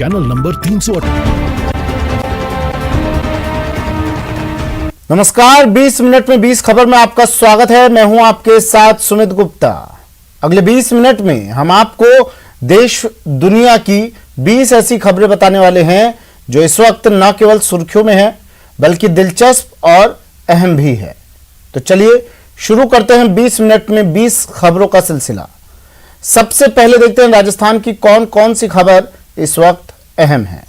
Channel number 308। नमस्कार, 20 minute में 20 खबर में आपका स्वागत है। मैं हूं आपके साथ सुमित गुप्ता। अगले 20 मिनट में हम आपको देश दुनिया की 20 ऐसी खबरें बताने वाले हैं जो इस वक्त न केवल सुर्खियों में है बल्कि दिलचस्प और अहम भी है। तो चलिए शुरू करते हैं 20 मिनट में 20 खबरों का सिलसिला। सबसे पहले देखते हैं राजस्थान की कौन कौन सी खबर इस वक्त अहम है।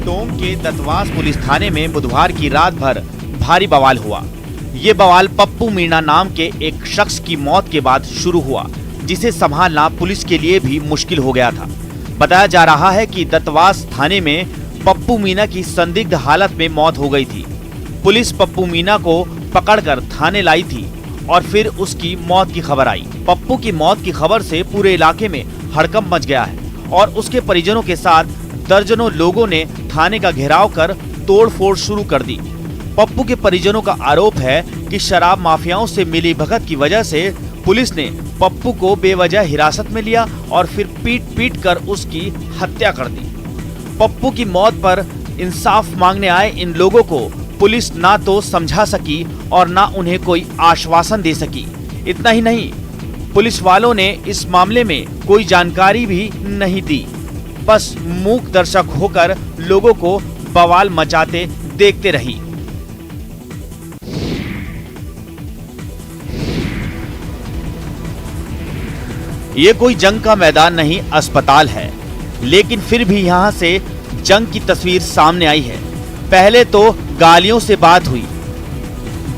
टोंक के दत्तवास पुलिस थाने में बुधवार की रात भर भारी बवाल हुआ। ये बवाल पप्पू मीणा नाम के एक शख्स की मौत के बाद शुरू हुआ, जिसे संभालना पुलिस के लिए भी मुश्किल हो गया था। बताया जा रहा है कि दत्तवास थाने में पप्पू मीणा की संदिग्ध हालत में मौत हो गई थी। पुलिस पप्पू मीणा को पकड़कर थाने लाई थी और फिर उसकी मौत की खबर आई। पप्पू की मौत की खबर से पूरे इलाके में हड़कंप मच गया है और उसके परिजनों के साथ दर्जनों लोगों ने थाने का घेराव कर तोड़फोड़ शुरू कर दी। पप्पू के परिजनों का आरोप है कि शराब माफियाओं से मिली भगत की वजह से पुलिस ने पप्पू को बेवजह हिरासत में लिया और फिर पीट कर उसकी हत्या कर दी। पप्पू की मौत पर इंसाफ मांगने आए इन लोगों को पुलिस ना तो समझा सकी और ना उन्हें कोई आश्वासन दे सकी। इतना ही नहीं, पुलिस वालों ने इस मामले में कोई जानकारी भी नहीं दी, बस मूक दर्शक होकर लोगों को बवाल मचाते देखते रही। ये कोई जंग का मैदान नहीं, अस्पताल है, लेकिन फिर भी यहाँ से जंग की तस्वीर सामने आई है। पहले तो गालियों से बात हुई,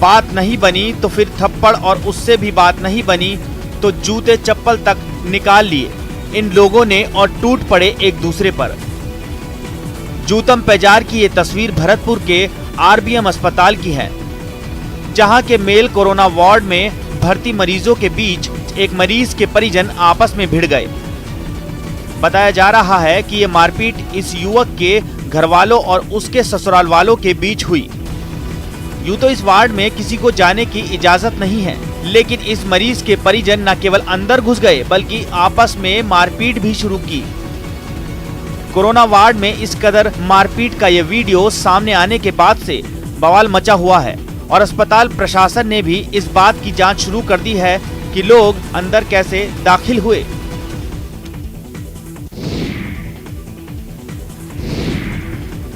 बात नहीं बनी तो फिर थप्पड़, और उससे भी बात नहीं बनी तो जूते चप्पल तक निकाल लिए इन लोगों ने और टूट पड़े एक दूसरे पर। जूतम पैजार की ये तस्वीर भरतपुर के आरबीएम अस्पताल की है, जहां के मेल कोरोना वार्ड में भर्ती मरीजों के बीच एक मरीज के परिजन आपस में भिड़ गए। बताया जा रहा है कि ये मारपीट इस युवक के घरवालों और उसके ससुराल वालों के बीच हुई। यूं तो इस वार्ड में किसी को जाने की इजाजत नहीं है, लेकिन इस मरीज के परिजन न केवल अंदर घुस गए बल्कि आपस में मारपीट भी शुरू की। कोरोना वार्ड में इस कदर मारपीट का ये वीडियो सामने आने के बाद से बवाल मचा हुआ है और अस्पताल प्रशासन ने भी इस बात की जांच शुरू कर दी है कि लोग अंदर कैसे दाखिल हुए।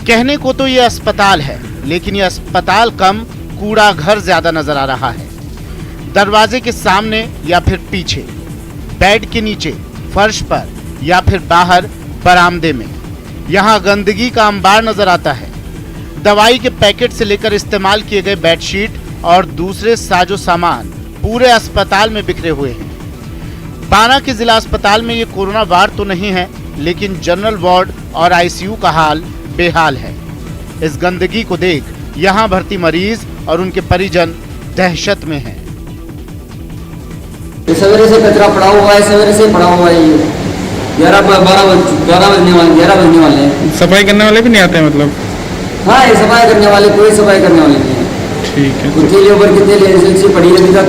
कहने को तो ये अस्पताल है, लेकिन ये अस्पताल कम कूड़ा घर ज्यादा नजर आ रहा है। दरवाजे के सामने या फिर पीछे, बेड के नीचे, फर्श पर या फिर बाहर बरामदे में, यहाँ गंदगी का अंबार नजर आता है। दवाई के पैकेट से लेकर इस्तेमाल किए गए बेडशीट और दूसरे साजो सामान पूरे अस्पताल में बिखरे हुए हैं। बाना के जिला अस्पताल में ये कोरोना वार्ड तो नहीं है, लेकिन जनरल वार्ड और आईसीयू का हाल बेहाल है। इस गंदगी को देख यहाँ भर्ती मरीज और उनके परिजन दहशत में हैं। सवेरे से कचरा पड़ा हुआ है, सवेरे से पड़ा हुआ है। ये 11 बजने वाले हैं। सफाई करने वाले भी नहीं आते मतलब? हाँ, ये सफाई करने वाले, कोई सफाई करने वाले नहीं है। ठीक है। कुत्ते ऊपर कितने से पड़ी है अभी तक।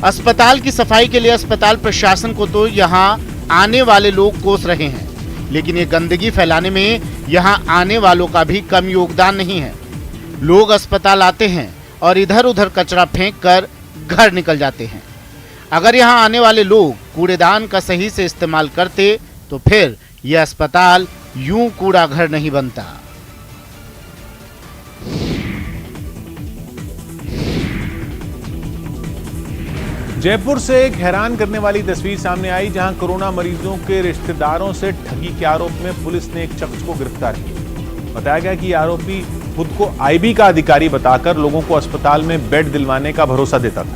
अस्पताल की सफाई के लिए अस्पताल प्रशासन को तो यहाँ आने वाले लोग कोस रहे हैं, लेकिन ये गंदगी फैलाने में यहाँ आने वालों का भी कम योगदान नहीं है। लोग अस्पताल आते हैं और इधर उधर कचरा फेंक कर घर निकल जाते हैं। अगर यहाँ आने वाले लोग कूड़ेदान का सही से इस्तेमाल करते तो फिर यह अस्पताल यूं कूड़ा घर नहीं बनता। जयपुर से एक हैरान करने वाली तस्वीर सामने आई, जहां कोरोना मरीजों के रिश्तेदारों से ठगी के आरोप में पुलिस ने एक शख्स को गिरफ्तार किया। बताया गया कि आरोपी खुद को आईबी का अधिकारी बताकर लोगों को अस्पताल में बेड दिलवाने का भरोसा देता था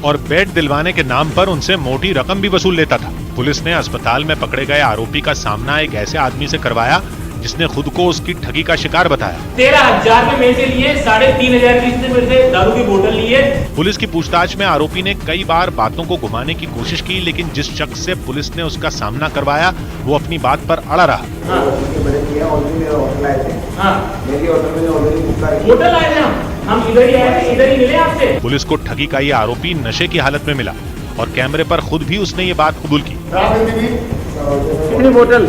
और बेड दिलवाने के नाम पर उनसे मोटी रकम भी वसूल लेता था। पुलिस ने अस्पताल में पकड़े गए आरोपी का सामना एक ऐसे आदमी से करवाया जिसने खुद को उसकी ठगी का शिकार बताया। 13,000 में मेरे से लिए 3,500 की इसने मेरे से दारू की बोतल ली है। पुलिस की पूछताछ में आरोपी ने कई बार बातों को घुमाने की कोशिश की, लेकिन जिस शख्स से पुलिस ने उसका सामना करवाया वो अपनी बात पर अड़ा रहा। होटल आए थे हम। हम इधर ही आए थे, इधर ही मिले आपसे। पुलिस को ठगी का ये आरोपी नशे की हालत में मिला और कैमरे पर खुद भी उसने ये बात कबूल की। कितनी बोतल?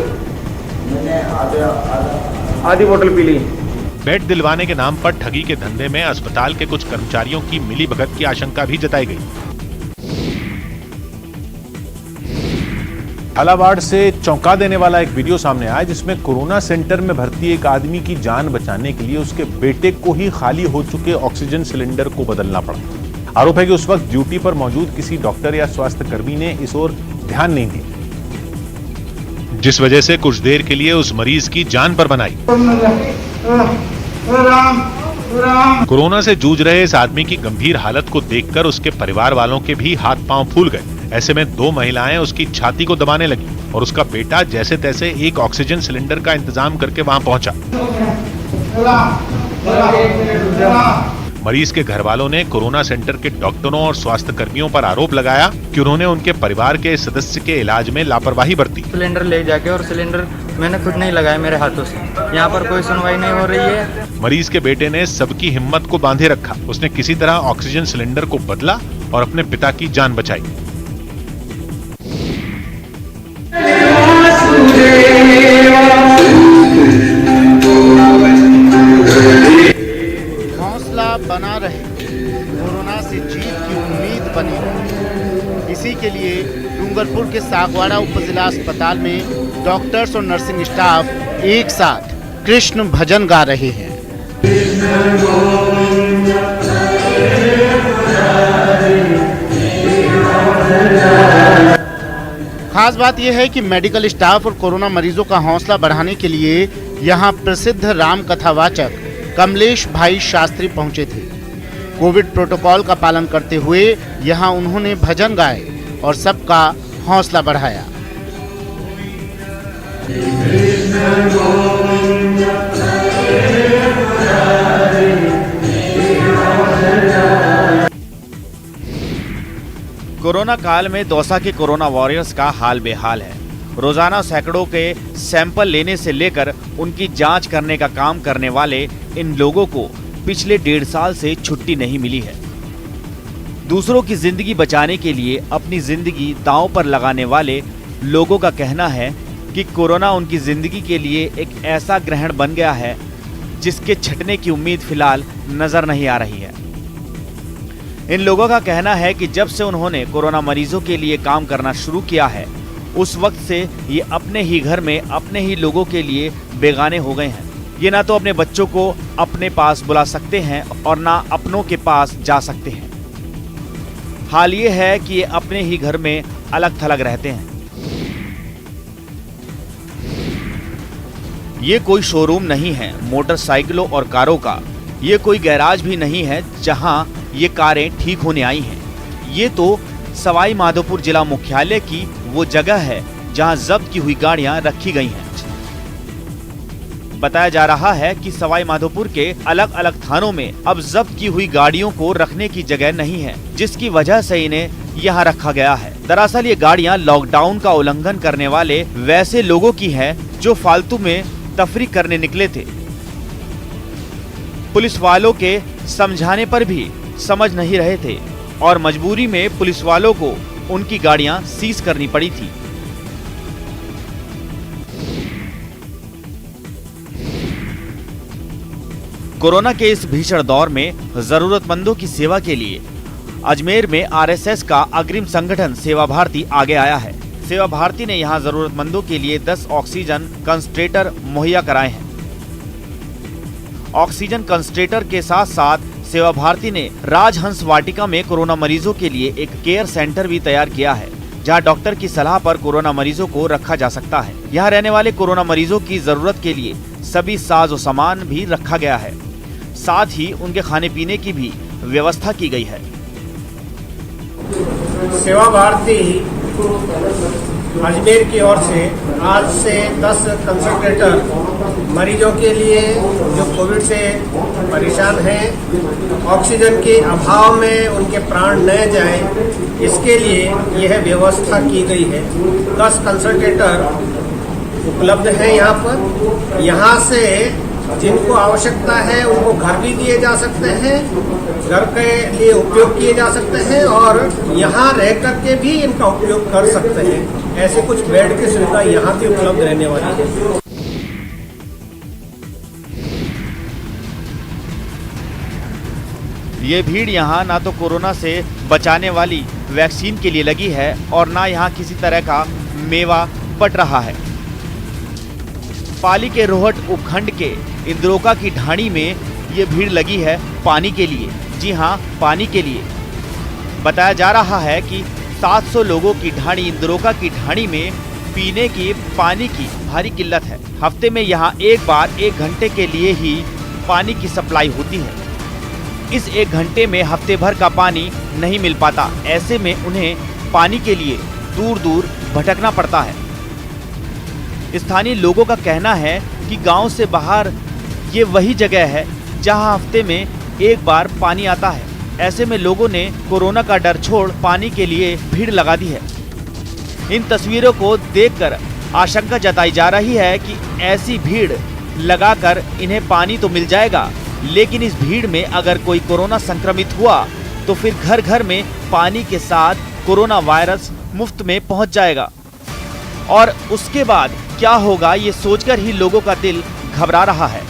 आधी बोतल पी ली। बेड दिलवाने के नाम पर ठगी के धंधे में अस्पताल के कुछ कर्मचारियों की मिलीभगत की आशंका भी जताई गई। झालावाड़ से चौंका देने वाला एक वीडियो सामने आया जिसमें कोरोना सेंटर में भर्ती एक आदमी की जान बचाने के लिए उसके बेटे को ही खाली हो चुके ऑक्सीजन सिलेंडर को बदलना पड़ा। आरोप है कि उस वक्त ड्यूटी पर मौजूद किसी डॉक्टर या स्वास्थ्य कर्मी ने इस ओर ध्यान नहीं दिया, जिस वजह से कुछ देर के लिए उस मरीज की जान पर बनाई। कोरोना से जूझ रहे इस आदमी की गंभीर हालत को देखकर उसके परिवार वालों के भी हाथ पांव फूल गए। ऐसे में दो महिलाएं उसकी छाती को दबाने लगी और उसका बेटा जैसे तैसे एक ऑक्सीजन सिलेंडर का इंतजाम करके वहां पहुंचा। मरीज के घर वालों ने कोरोना सेंटर के डॉक्टरों और स्वास्थ्य कर्मियों पर आरोप लगाया कि उन्होंने उनके परिवार के सदस्य के इलाज में लापरवाही बरती। सिलेंडर ले जाके और सिलेंडर मैंने खुद नहीं लगाया मेरे हाथों से। यहाँ पर कोई सुनवाई नहीं हो रही है। मरीज के बेटे ने सबकी हिम्मत को बांधे रखा। उसने किसी तरह ऑक्सीजन सिलेंडर को बदला और अपने पिता की जान बचाई। हौसला बना रहे, कोरोना से जीत की उम्मीद बनी रहे। इसी के लिए डूंगरपुर के सागवाड़ा उप जिला अस्पताल में डॉक्टर्स और नर्सिंग स्टाफ एक साथ कृष्ण भजन गा रहे हैं। खास बात यह है कि मेडिकल स्टाफ और कोरोना मरीजों का हौसला बढ़ाने के लिए यहां प्रसिद्ध राम कथावाचक कमलेश भाई शास्त्री पहुंचे थे। कोविड प्रोटोकॉल का पालन करते हुए यहां उन्होंने भजन गाए और सबका हौसला बढ़ाया। कोरोना काल में दौसा के कोरोना वॉरियर्स का हाल बेहाल है। रोजाना सैकड़ों के सैंपल लेने से लेकर उनकी जांच करने का काम करने वाले इन लोगों को पिछले 1.5 साल से छुट्टी नहीं मिली है। दूसरों की जिंदगी बचाने के लिए अपनी जिंदगी दांव पर लगाने वाले लोगों का कहना है कि कोरोना उनकी जिंदगी के लिए एक ऐसा ग्रहण बन गया है जिसके छटने की उम्मीद फिलहाल नजर नहीं आ रही है। इन लोगों का कहना है कि जब से उन्होंने कोरोना मरीजों के लिए काम करना शुरू किया है उस वक्त से ये अपने ही घर में अपने ही लोगों के लिए बेगाने हो गए हैं। ये ना तो अपने बच्चों को अपने पास बुला सकते हैं और ना अपनों के पास जा सकते हैं। हाल ये है कि ये अपने ही घर में अलग थलग रहते हैं। ये कोई शोरूम नहीं है मोटरसाइकिलों और कारों का। ये कोई गैराज भी नहीं है जहां ये कारें ठीक होने आई हैं। ये तो सवाई माधोपुर जिला मुख्यालय की वो जगह है जहां जब्त की हुई गाड़ियां रखी गई हैं। बताया जा रहा है कि सवाई माधोपुर के अलग अलग थानों में अब जब्त की हुई गाड़ियों को रखने की जगह नहीं है, जिसकी वजह से इन्हें यहाँ रखा गया है। दरअसल ये गाड़ियाँ लॉकडाउन का उल्लंघन करने वाले वैसे लोगों की है जो फालतू में तफरीक करने निकले थे। पुलिस वालों के समझाने पर भी समझ नहीं रहे थे और मजबूरी में पुलिस वालों को उनकी गाड़ियां सीज करनी पड़ी थी। कोरोना के इस भीषण दौर में जरूरतमंदों की सेवा के लिए अजमेर में आरएसएस का अग्रिम संगठन सेवा भारती आगे आया है। सेवा भारती ने यहां जरूरतमंदों के लिए 10 ऑक्सीजन कंसंट्रेटर मुहैया कराए हैं। ऑक्सीजन कंसंट्रेटर के साथ साथ सेवा भारती ने राजहंस वाटिका में कोरोना मरीजों के लिए एक केयर सेंटर भी तैयार किया है, जहां डॉक्टर की सलाह पर कोरोना मरीजों को रखा जा सकता है। यहां रहने वाले कोरोना मरीजों की जरूरत के लिए सभी साजो सामान भी रखा गया है। साथ ही उनके खाने पीने की भी व्यवस्था की गई है। सेवा भारती अजमेर की ओर से आज से 10 कंसंट्रेटर मरीजों के लिए जो कोविड से परेशान हैं, ऑक्सीजन के अभाव में उनके प्राण न जाए, इसके लिए यह व्यवस्था की गई है। 10 कंसंट्रेटर उपलब्ध हैं यहाँ पर। यहाँ से जिनको आवश्यकता है उनको घर भी दिए जा सकते हैं, घर के लिए उपयोग किए जा सकते हैं और यहाँ रह करके भी इनका उपयोग कर सकते हैं। ऐसे कुछ बेड की सुविधा यहाँ भी उपलब्ध रहने वाली है। ये भीड़ यहाँ ना तो कोरोना से बचाने वाली वैक्सीन के लिए लगी है और ना यहाँ किसी तरह का मेवा बट रहा है। पाली के रोहट उपखंड के इंद्रोका की ढाणी में ये भीड़ लगी है पानी के लिए। जी हाँ, पानी के लिए। बताया जा रहा है कि 700 लोगों की ढाणी इंद्रोका की ढाणी में पीने की पानी की भारी किल्लत है। हफ्ते में यहाँ एक बार 1 घंटे के लिए ही पानी की सप्लाई होती है। इस 1 घंटे में हफ्ते भर का पानी नहीं मिल पाता। ऐसे में उन्हें पानी के लिए दूर दूर भटकना पड़ता है। स्थानीय लोगों का कहना है कि गांव से बाहर ये वही जगह है जहां हफ्ते में एक बार पानी आता है। ऐसे में लोगों ने कोरोना का डर छोड़ पानी के लिए भीड़ लगा दी है। इन तस्वीरों को देखकर आशंका जताई जा रही है कि ऐसी भीड़ लगाकर इन्हें पानी तो मिल जाएगा, लेकिन इस भीड़ में अगर कोई कोरोना संक्रमित हुआ तो फिर घर घर में पानी के साथ कोरोना वायरस मुफ्त में पहुंच जाएगा और उसके बाद क्या होगा ये सोचकर ही लोगों का दिल घबरा रहा है।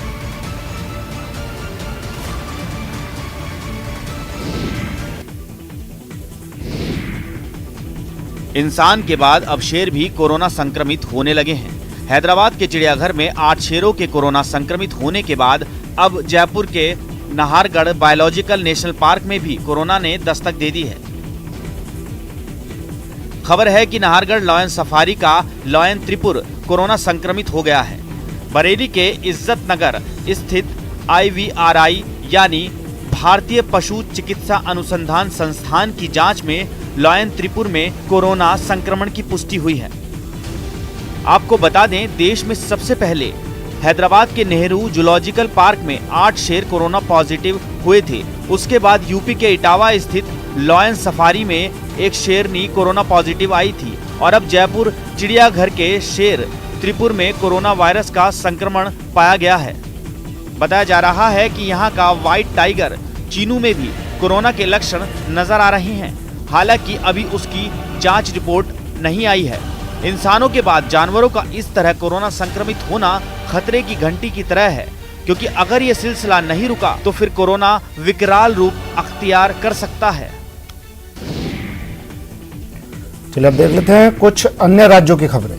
इंसान के बाद अब शेर भी कोरोना संक्रमित होने लगे हैं। हैदराबाद के चिड़ियाघर में 8 शेरों के कोरोना संक्रमित होने के बाद अब जयपुर के नाहरगढ़ बायोलॉजिकल नेशनल पार्क में भी कोरोना ने दस्तक दे दी है। खबर है कि नाहरगढ़ लॉयन सफारी का लॉयन त्रिपुर कोरोना संक्रमित हो गया है। बरेली के इज्जत नगर स्थित IVRI यानी भारतीय पशु चिकित्सा अनुसंधान संस्थान की जांच में लॉयन त्रिपुर में कोरोना संक्रमण की पुष्टि हुई है। आपको बता दें, देश में सबसे पहले हैदराबाद के नेहरू जूलॉजिकल पार्क में 8 शेर कोरोना पॉजिटिव हुए थे। उसके बाद यूपी के इटावा स्थित लॉयन सफारी में एक शेरनी कोरोना पॉजिटिव आई थी और अब जयपुर चिड़ियाघर के शेर त्रिपुर में कोरोना वायरस का संक्रमण पाया गया है। बताया जा रहा है कि यहाँ का व्हाइट टाइगर चीनू में भी कोरोना के लक्षण नजर आ रहे हैं। हालांकि अभी उसकी जांच रिपोर्ट नहीं आई है। इंसानों के बाद जानवरों का इस तरह कोरोना संक्रमित होना खतरे की घंटी की तरह है, क्योंकि अगर ये सिलसिला नहीं रुका तो फिर कोरोना विकराल रूप अख्तियार कर सकता है। चलिए अब देख लेते हैं कुछ अन्य राज्यों की खबरें।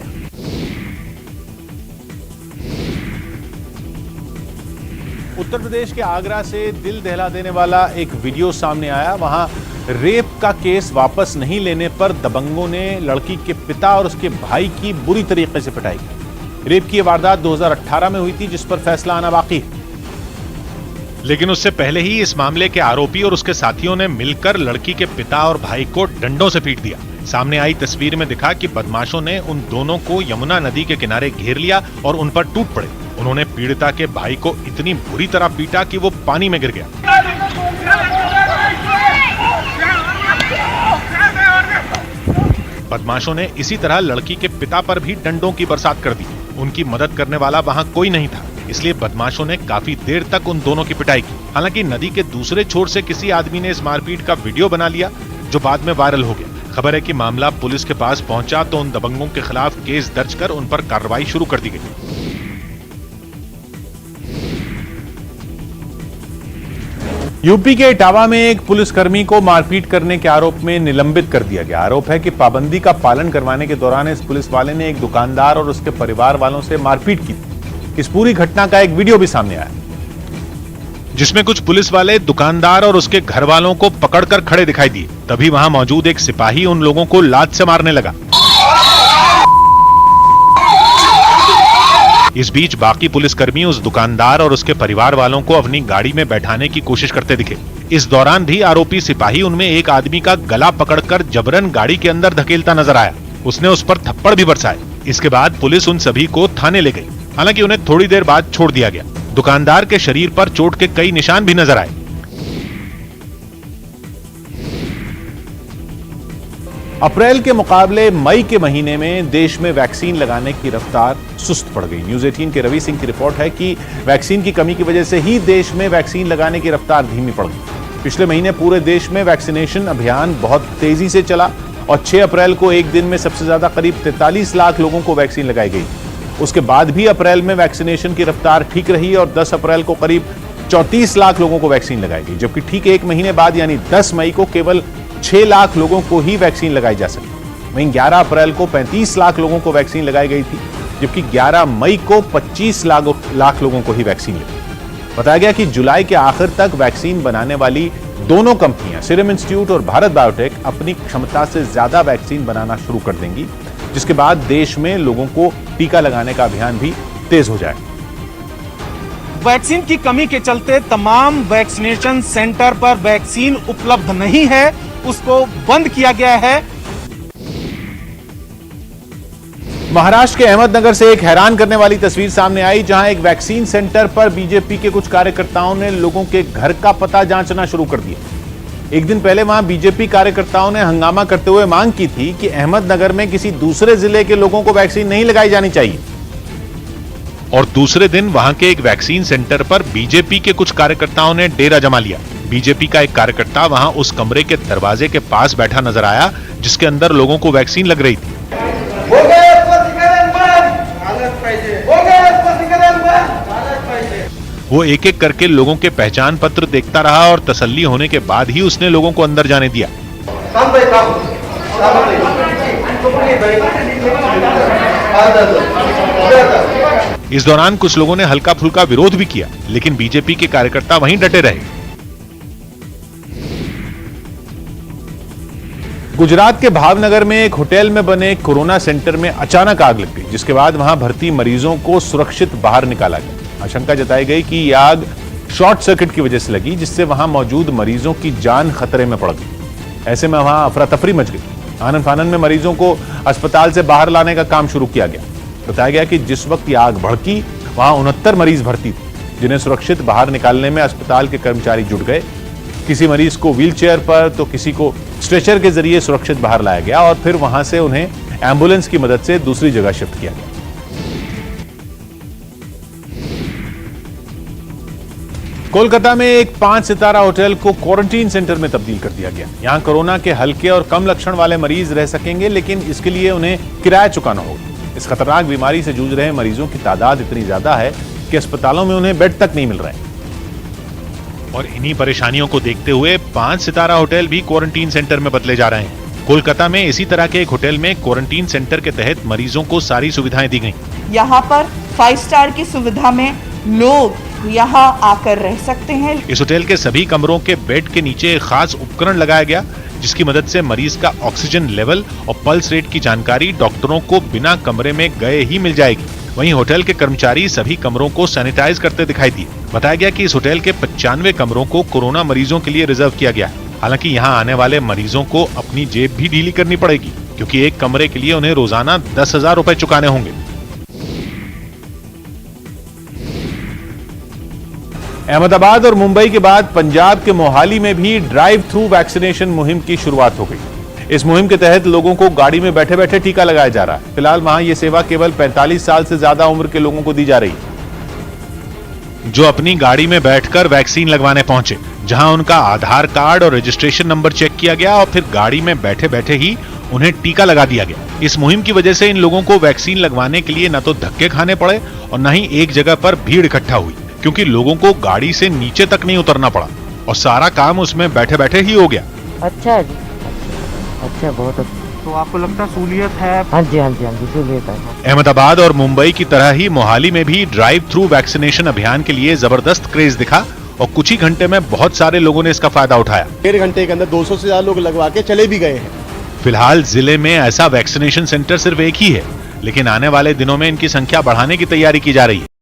उत्तर प्रदेश के आगरा से दिल दहला देने वाला एक वीडियो सामने आया। वहां रेप का केस वापस नहीं लेने पर दबंगों ने लड़की के पिता और उसके भाई की बुरी तरीके से पिटाई की। रेप की वारदात 2018 में हुई थी, जिस पर फैसला आना बाकी है। लेकिन उससे पहले ही इस मामले के आरोपी और उसके साथियों ने मिलकर लड़की के पिता और भाई को डंडों से पीट दिया। सामने आई तस्वीर में दिखा कि बदमाशों ने उन दोनों को यमुना नदी के किनारे घेर लिया और उन पर टूट पड़े। उन्होंने पीड़िता के भाई को इतनी बुरी तरह पीटा कि वो पानी में गिर गया। बदमाशों ने इसी तरह लड़की के पिता पर भी डंडों की बरसात कर दी। उनकी मदद करने वाला वहां कोई नहीं था, इसलिए बदमाशों ने काफी देर तक उन दोनों की पिटाई की। हालांकि नदी के दूसरे छोर से किसी आदमी ने इस मारपीट का वीडियो बना लिया, जो बाद में वायरल हो गया। खबर है कि मामला पुलिस के पास पहुंचा तो उन दबंगों के खिलाफ केस दर्ज कर उन पर कार्रवाई शुरू कर दी गई। यूपी के इटावा में एक पुलिसकर्मी को मारपीट करने के आरोप में निलंबित कर दिया गया। आरोप है कि पाबंदी का पालन करवाने के दौरान इस पुलिस वाले ने एक दुकानदार और उसके परिवार वालों से मारपीट की। इस पूरी घटना का एक वीडियो भी सामने आया, जिसमें कुछ पुलिस वाले दुकानदार और उसके घर वालों को पकड़कर खड़े दिखाई दिए। तभी वहां मौजूद एक सिपाही उन लोगों को लात से मारने लगा। इस बीच बाकी पुलिसकर्मी उस दुकानदार और उसके परिवार वालों को अपनी गाड़ी में बैठाने की कोशिश करते दिखे। इस दौरान भी आरोपी सिपाही उनमें एक आदमी का गला पकड़कर जबरन गाड़ी के अंदर धकेलता नजर आया। उसने उस पर थप्पड़ भी बरसाए। इसके बाद पुलिस उन सभी को थाने ले गई। हालांकि उन्हें थोड़ी देर बाद छोड़ दिया गया। दुकानदार के शरीर पर चोट के कई निशान भी नजर आए। अप्रैल के मुकाबले मई के महीने में देश में वैक्सीन लगाने की रफ्तार सुस्त पड़ गई। न्यूज़ 18 के रवि सिंह की रिपोर्ट है कि वैक्सीन की कमी की वजह से ही देश में वैक्सीन लगाने की रफ्तार धीमी पड़ गई। पिछले महीने पूरे देश में वैक्सीनेशन अभियान बहुत तेजी से चला और 6 अप्रैल को एक दिन में सबसे ज्यादा करीब 43 लाख लोगों को वैक्सीन लगाई गई। उसके बाद भी अप्रैल में वैक्सीनेशन की रफ्तार ठीक रही और 10 अप्रैल को करीब 34 लाख लोगों को वैक्सीन लगाई गई, जबकि ठीक एक महीने बाद यानी 10 मई को केवल 6 लाख लोगों को ही वैक्सीन लगाई जा सकी। वहीं 11 अप्रैल को 35 लाख लोगों को वैक्सीन लगाई गई थी, जबकि 11 मई को 25 लाख लोगों को ही वैक्सीन लगी। बताया गया कि जुलाई के आखिर तक वैक्सीन बनाने वाली दोनों कंपनियां सीरम इंस्टीट्यूट और भारत बायोटेक अपनी क्षमता से ज्यादा वैक्सीन बनाना शुरू कर देंगी, जिसके बाद देश में लोगों को टीका लगाने का अभियान भी तेज हो जाए। वैक्सीन की कमी के चलते तमाम वैक्सीनेशन सेंटर पर वैक्सीन उपलब्ध नहीं है, उसको बंद किया गया है। महाराष्ट्र के अहमदनगर से एक हैरान करने वाली तस्वीर सामने आई, जहां एक वैक्सीन सेंटर पर बीजेपी के कुछ कार्यकर्ताओं ने लोगों के घर का पता जांचना शुरू कर दिया। एक दिन पहले वहां बीजेपी कार्यकर्ताओं ने हंगामा करते हुए मांग की थी कि अहमदनगर में किसी दूसरे जिले के लोगों को वैक्सीन नहीं लगाई जानी चाहिए। और दूसरे दिन वहां के एक वैक्सीन सेंटर पर बीजेपी के कुछ कार्यकर्ताओं ने डेरा जमा लिया। बीजेपी का एक कार्यकर्ता वहां उस कमरे के दरवाजे के पास बैठा नजर आया जिसके अंदर लोगों को वैक्सीन लग रही थी। वो एक एक करके लोगों के पहचान पत्र देखता रहा और तसल्ली होने के बाद ही उसने लोगों को अंदर जाने दिया। इस दौरान कुछ लोगों ने हल्का फुल्का विरोध भी किया, लेकिन बीजेपी के कार्यकर्ता वहीं डटे रहे। गुजरात के भावनगर में एक होटल में बने कोरोना सेंटर में अचानक आग लग गई, जिसके बाद वहां भर्ती मरीजों को सुरक्षित बाहर निकाला गया। आशंका जताई गई कि यह आग शॉर्ट सर्किट की वजह से लगी, जिससे वहां मौजूद मरीजों की जान खतरे में पड़ गई। ऐसे में वहां अफरा तफरी मच गई। आनन फानन में मरीजों को अस्पताल से बाहर लाने का काम शुरू किया गया। बताया गया कि जिस वक्त यह आग भड़की वहां 69 मरीज भर्ती थे, जिन्हें सुरक्षित बाहर निकालने में अस्पताल के कर्मचारी जुट गए। किसी मरीज को व्हीलचेयर पर तो किसी को स्ट्रेचर के जरिए सुरक्षित बाहर लाया गया और फिर वहां से उन्हें एम्बुलेंस की मदद से दूसरी जगह शिफ्ट किया गया। कोलकाता में एक 5 सितारा होटल को क्वारंटीन सेंटर में तब्दील कर दिया गया। यहां कोरोना के हल्के और कम लक्षण वाले मरीज रह सकेंगे, लेकिन इसके लिए उन्हें किराया चुकाना होगा। इस खतरनाक बीमारी से जूझ रहे मरीजों की तादाद इतनी ज्यादा है कि अस्पतालों में उन्हें बेड तक नहीं मिल रहे। और इन्हीं परेशानियों को देखते हुए 5 सितारा होटल भी क्वारंटीन सेंटर में बदले जा रहे हैं। कोलकाता में इसी तरह के एक होटल में क्वारंटीन सेंटर के तहत मरीजों को सारी सुविधाएं दी गई। यहाँ पर 5 स्टार की सुविधा में लोग यहाँ आकर रह सकते हैं। इस होटल के सभी कमरों के बेड के नीचे एक खास उपकरण लगाया गया, जिसकी मदद से मरीज का ऑक्सीजन लेवल और पल्स रेट की जानकारी डॉक्टरों को बिना कमरे में गए ही मिल जाएगी। वहीं होटल के कर्मचारी सभी कमरों को सैनिटाइज करते दिखाई दिए। बताया गया कि इस होटल के 95 कमरों को कोरोना मरीजों के लिए रिजर्व किया गया है। हालांकि यहां आने वाले मरीजों को अपनी जेब भी ढीली करनी पड़ेगी, क्योंकि एक कमरे के लिए उन्हें रोजाना 10,000 रुपए चुकाने होंगे। अहमदाबाद और मुंबई के बाद पंजाब के मोहाली में भी ड्राइव थ्रू वैक्सीनेशन मुहिम की शुरुआत हो गई। इस मुहिम के तहत लोगों को गाड़ी में बैठे बैठे टीका लगाया जा रहा है। फिलहाल वहां यह सेवा केवल 45 साल से ज्यादा उम्र के लोगों को दी जा रही है, जो अपनी गाड़ी में बैठकर वैक्सीन लगवाने पहुंचे, जहां उनका आधार कार्ड और रजिस्ट्रेशन नंबर चेक किया गया और फिर गाड़ी में बैठे बैठे ही उन्हें टीका लगा दिया गया। इस मुहिम की वजह से इन लोगों को वैक्सीन लगवाने के लिए न तो धक्के खाने पड़े और न ही एक जगह पर भीड़ इकट्ठा हुई, क्योंकि लोगों को गाड़ी से नीचे तक नहीं उतरना पड़ा और सारा काम उसमें बैठे बैठे ही हो गया। अच्छा जी, अच्छा, बहुत अच्छा। तो आपको लगता है सहूलियत है? हाँ जी, हाँ जी, हाँ जी, सहूलियत है। अहमदाबाद और मुंबई की तरह ही मोहाली में भी ड्राइव थ्रू वैक्सीनेशन अभियान के लिए जबरदस्त क्रेज दिखा और कुछ ही घंटे में बहुत सारे लोगों ने इसका फायदा उठाया। 1.5 घंटे के अंदर 200 से ज्यादा लोग लगवा के चले भी गए हैं। फिलहाल जिले में ऐसा वैक्सीनेशन सेंटर सिर्फ एक ही है, लेकिन आने वाले दिनों में इनकी संख्या बढ़ाने की तैयारी की जा रही है।